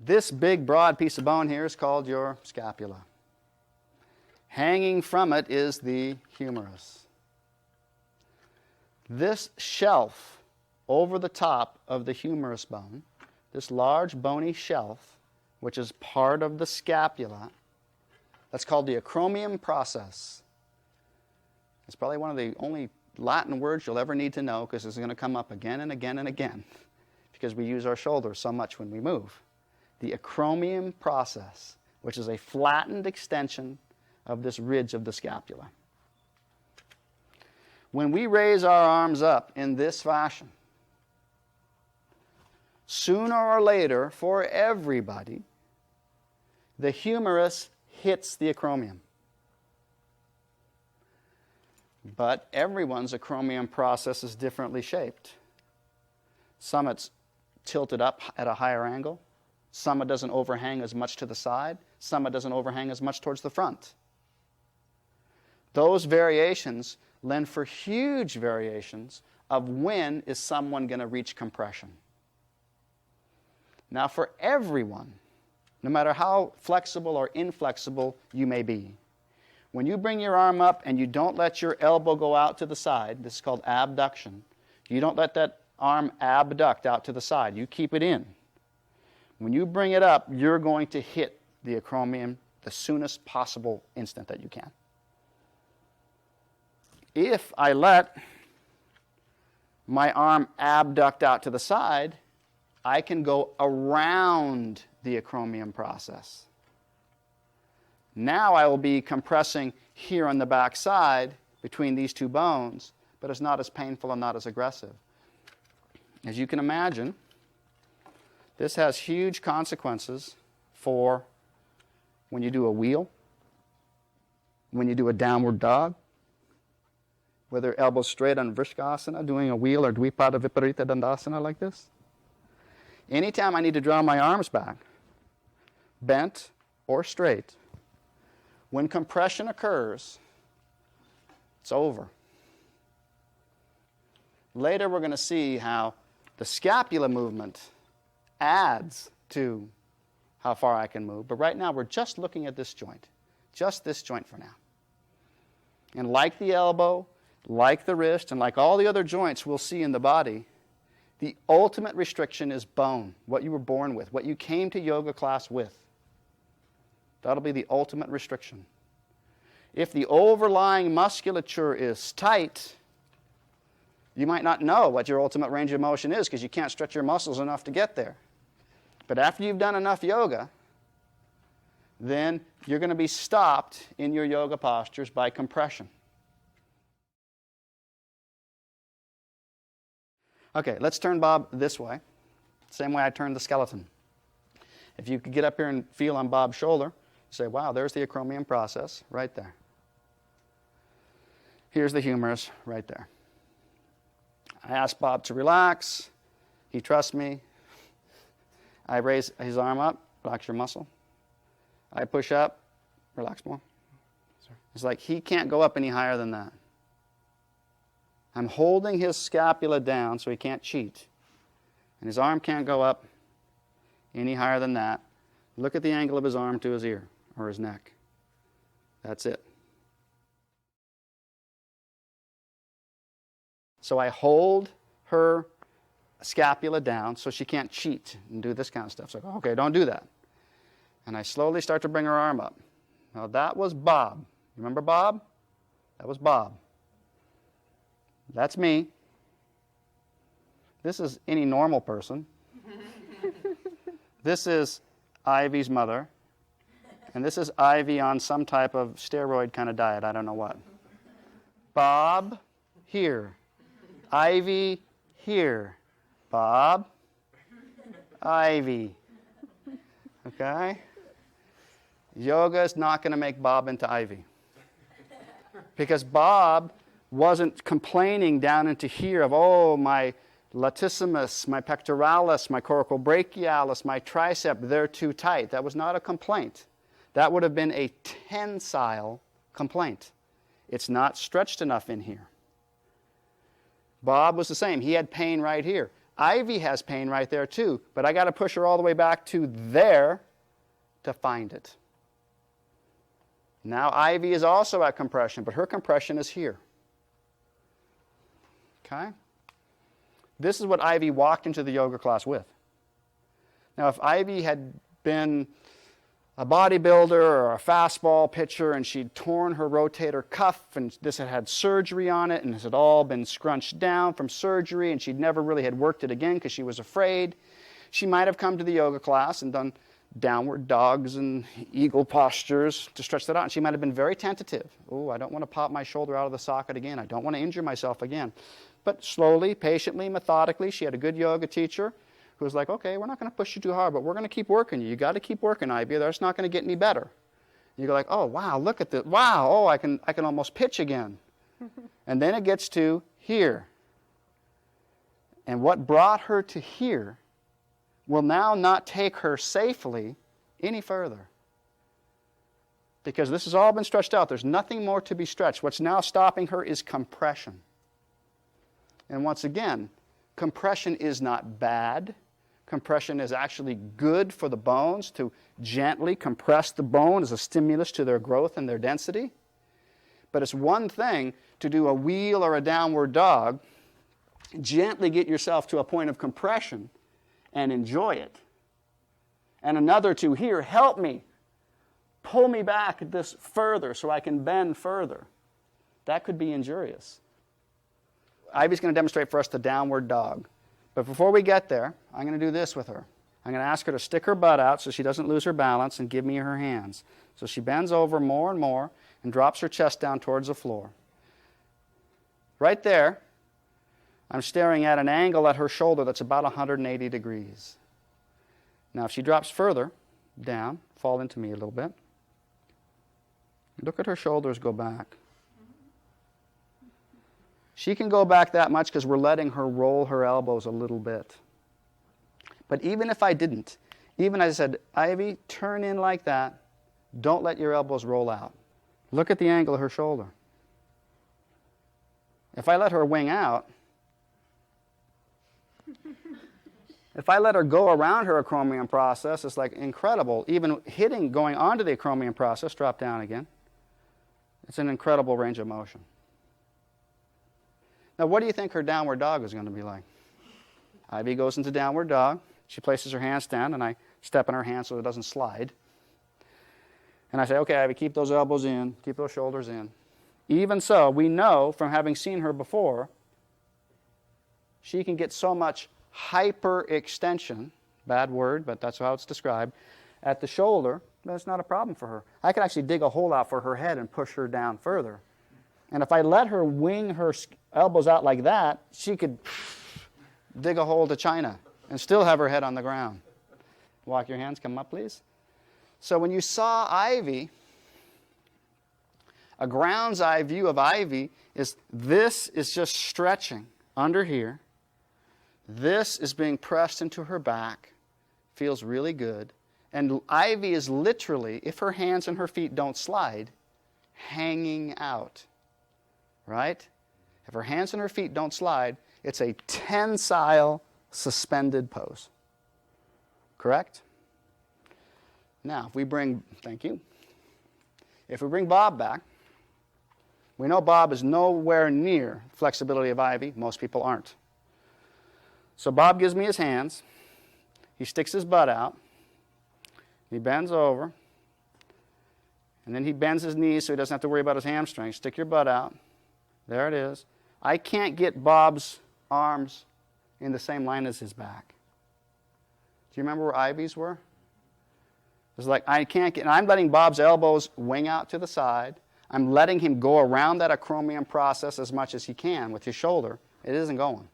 This big, broad piece of bone here is called your scapula. Hanging from it is the humerus. This shelf over the top of the humerus bone, this large bony shelf, which is part of the scapula, that's called the acromion process. It's probably one of the only Latin words you'll ever need to know, because it's going to come up again and again and again, because we use our shoulders so much when we move. The acromion process, which is a flattened extension of this ridge of the scapula. When we raise our arms up in this fashion, sooner or later, for everybody, the humerus hits the acromion. But everyone's acromion process is differently shaped. Some it's tilted up at a higher angle. Some it doesn't overhang as much to the side. Some it doesn't overhang as much towards the front. Those variations lend for huge variations of when is someone going to reach compression. Now, for everyone, no matter how flexible or inflexible you may be, when you bring your arm up and you don't let your elbow go out to the side, this is called abduction. You don't let that arm abduct out to the side. You keep it in. When you bring it up, you're going to hit the acromion the soonest possible instant that you can. If I let my arm abduct out to the side, I can go around the acromion process. Now I will be compressing here on the back side between these two bones, but it's not as painful and not as aggressive. As you can imagine, this has huge consequences for when you do a wheel, when you do a downward dog, whether elbows straight on Vrishkasana, doing a wheel, or Dvipada Viparita Dandasana like this. Anytime I need to draw my arms back, bent or straight, when compression occurs, it's over. Later we're going to see how the scapula movement adds to how far I can move. But right now we're just looking at this joint. Just this joint for now. And like the elbow, like the wrist, and like all the other joints we'll see in the body, the ultimate restriction is bone, what you were born with, what you came to yoga class with. That'll be the ultimate restriction. If the overlying musculature is tight, you might not know what your ultimate range of motion is because you can't stretch your muscles enough to get there. But after you've done enough yoga, then you're going to be stopped in your yoga postures by compression. Okay, let's turn Bob this way, same way I turned the skeleton. If you could get up here and feel on Bob's shoulder, say, wow, there's the acromion process right there. Here's the humerus right there. I ask Bob to relax. He trusts me. I raise his arm up, relax your muscle. I push up, relax more. It's like he can't go up any higher than that. I'm holding his scapula down so he can't cheat. And his arm can't go up any higher than that. Look at the angle of his arm to his ear or his neck. That's it. So I hold her scapula down so she can't cheat and do this kind of stuff. So I go, okay, don't do that. And I slowly start to bring her arm up. Now that was Bob. You remember Bob? That was Bob. That's me. This is any normal person. This is Ivy's mother. And this is Ivy on some type of steroid kind of diet. I don't know what. Bob, here. Ivy, here. Bob, Ivy. Okay? Yoga is not going to make Bob into Ivy. Because Bob wasn't complaining down into here of, oh, my latissimus, my pectoralis, my coracobrachialis, my tricep, they're too tight. That was not a complaint. That would have been a tensile complaint. It's not stretched enough in here. Bob was the same. He had pain right here. Ivy has pain right there too, but I got to push her all the way back to there to find it. Now Ivy is also at compression, but her compression is here. Okay? This is what Ivy walked into the yoga class with. Now if Ivy had been a bodybuilder or a fastball pitcher and she'd torn her rotator cuff and this had surgery on it and this had all been scrunched down from surgery and she'd never really had worked it again because she was afraid, she might have come to the yoga class and done downward dogs and eagle postures to stretch that out. And she might have been very tentative. Oh, I don't want to pop my shoulder out of the socket again. I don't want to injure myself again. But slowly, patiently, methodically, she had a good yoga teacher who was like, okay, we're not going to push you too hard, but we're going to keep working you. You got to keep working, Ivy. That's not going to get any better. And you go like, oh, wow, look at this. Wow, oh, I can almost pitch again. And then it gets to here. And what brought her to here will now not take her safely any further. Because this has all been stretched out. There's nothing more to be stretched. What's now stopping her is compression. And once again, compression is not bad. Compression is actually good for the bones. To gently compress the bone as a stimulus to their growth and their density. But it's one thing to do a wheel or a downward dog, gently get yourself to a point of compression and enjoy it. And another to, here, help me. Pull me back this further so I can bend further. That could be injurious. Ivy's going to demonstrate for us the downward dog. But before we get there, I'm going to do this with her. I'm going to ask her to stick her butt out so she doesn't lose her balance and give me her hands. So she bends over more and more and drops her chest down towards the floor. Right there, I'm staring at an angle at her shoulder that's about 180 degrees. Now if she drops further down, fall into me a little bit. Look at her shoulders go back. She can go back that much because we're letting her roll her elbows a little bit. But even if I didn't, even as I said, Ivy, turn in like that, don't let your elbows roll out. Look at the angle of her shoulder. If I let her wing out, if I let her go around her acromion process, it's like incredible. Even hitting, going onto the acromion process, drop down again. It's an incredible range of motion. Now, what do you think her downward dog is going to be like? Ivy goes into downward dog. She places her hands down, and I step in her hand so it doesn't slide. And I say, okay, Ivy, keep those elbows in, keep those shoulders in. Even so, we know from having seen her before, she can get so much hyperextension, bad word, but that's how it's described, at the shoulder, that's not a problem for her. I can actually dig a hole out for her head and push her down further. And if I let her wing her elbows out like that, she could dig a hole to China and still have her head on the ground. Walk your hands, come up, please. So when you saw Ivy, a ground's eye view of Ivy is this is just stretching under here. This is being pressed into her back. Feels really good. And Ivy is literally, if her hands and her feet don't slide, hanging out. Right? If her hands and her feet don't slide, it's a tensile suspended pose. Correct? Now, if we bring, thank you. If we bring Bob back, we know Bob is nowhere near flexibility of Ivy. Most people aren't. So Bob gives me his hands. He sticks his butt out. He bends over. And then he bends his knees so he doesn't have to worry about his hamstrings. Stick your butt out. There it is. I can't get Bob's arms in the same line as his back. Do you remember where Ivy's were? It's like I can't get, and I'm letting Bob's elbows wing out to the side. I'm letting him go around that acromion process as much as he can with his shoulder. It isn't going.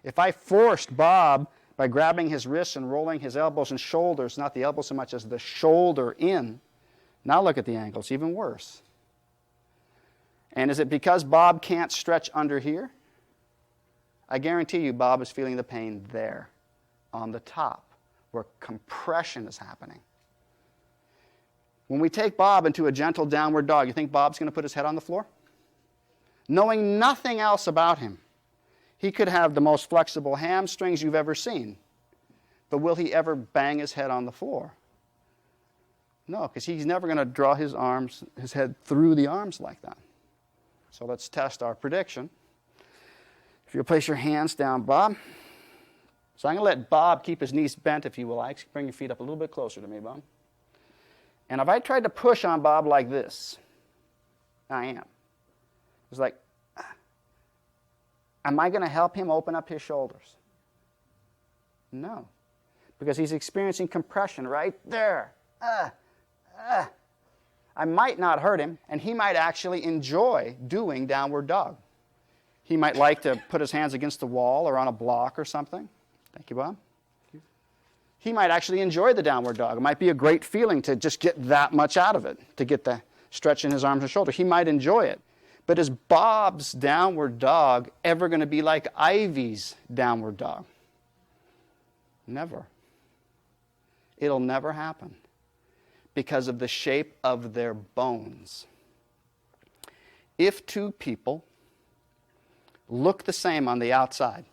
If I forced Bob by grabbing his wrists and rolling his elbows and shoulders, not the elbow so much as the shoulder in, now look at the angle, it's even worse. And is it because Bob can't stretch under here? I guarantee you Bob is feeling the pain there on the top where compression is happening. When we take Bob into a gentle downward dog, you think Bob's going to put his head on the floor? Knowing nothing else about him, He could have the most flexible hamstrings you've ever seen. But will he ever bang his head on the floor? No, because he's never going to draw his head through the arms like that. So let's test our prediction. If you'll place your hands down, Bob. So I'm going to let Bob keep his knees bent, if you will. Bring your feet up a little bit closer to me, Bob. And if I tried to push on Bob like this, I am. It's like, am I going to help him open up his shoulders? No. Because he's experiencing compression right there. I might not hurt him, and he might actually enjoy doing downward dog. He might like to put his hands against the wall or on a block or something. Thank you, Bob. He might actually enjoy the downward dog. It might be a great feeling to just get that much out of it, to get the stretch in his arms and shoulders. He might enjoy it. But is Bob's downward dog ever going to be like Ivy's downward dog? Never. It'll never happen because of the shape of their bones. If two people look the same on the outside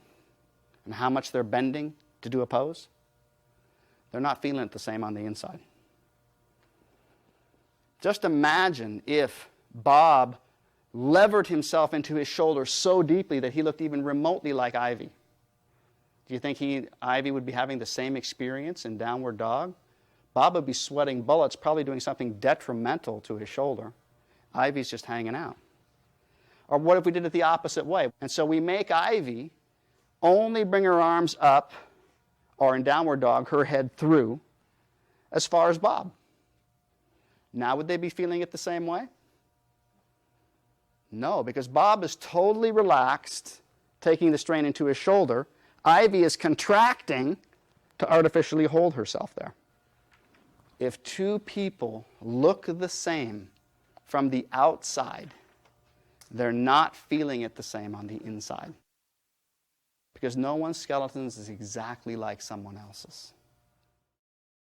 and how much they're bending to do a pose, they're not feeling it the same on the inside. Just imagine if Bob levered himself into his shoulder so deeply that he looked even remotely like Ivy. Do you think Ivy would be having the same experience in downward dog? Bob would be sweating bullets, probably doing something detrimental to his shoulder. Ivy's just hanging out. Or what if we did it the opposite way? And so we make Ivy only bring her arms up, or in downward dog, her head through, as far as Bob. Now would they be feeling it the same way? No, because Bob is totally relaxed, taking the strain into his shoulder. Ivy is contracting to artificially hold herself there. If two people look the same from the outside, they're not feeling it the same on the inside. Because no one's skeleton is exactly like someone else's.